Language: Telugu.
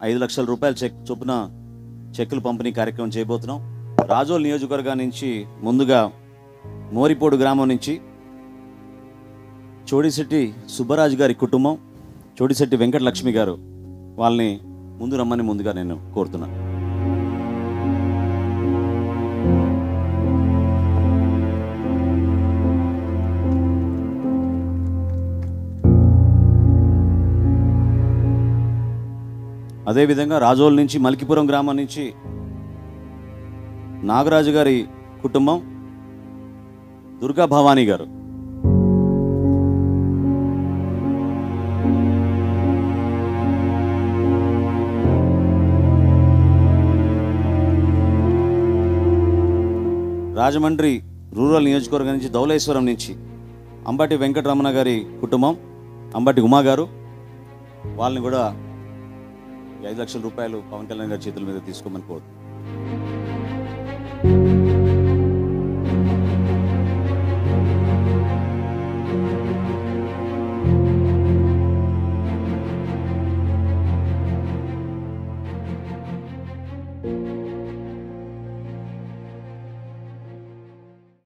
5 లక్షల రూపాయల చెక్ చొప్పున చెక్కులు పంపిణీ కార్యక్రమం చేయబోతున్నాం. రాజోల్ నియోజకవర్గం నుంచి ముందుగా మోరిపోడు గ్రామం నుంచి చోడిశెట్టి సుబ్బరాజు గారి కుటుంబం, చోడిశెట్టి వెంకటలక్ష్మి గారు, వాళ్ళని ముందు రమ్మని ముందుగా నేను కోరుతున్నాను. అదేవిధంగా రాజోల్ నుంచి మల్కిపురం గ్రామం నుంచి నాగరాజు గారి కుటుంబం, దుర్గా భవానీ గారు. రాజమండ్రి రూరల్ నియోజకవర్గం నుంచి ధవళేశ్వరం నుంచి అంబటి వెంకటరమణ గారి కుటుంబం, అంబటి ఉమా గారు, వాళ్ళని కూడా 5 లక్షల రూపాయలు పవన్ కళ్యాణ్ గారి చేతుల మీద తీసుకోమని కోరుతున్నాను.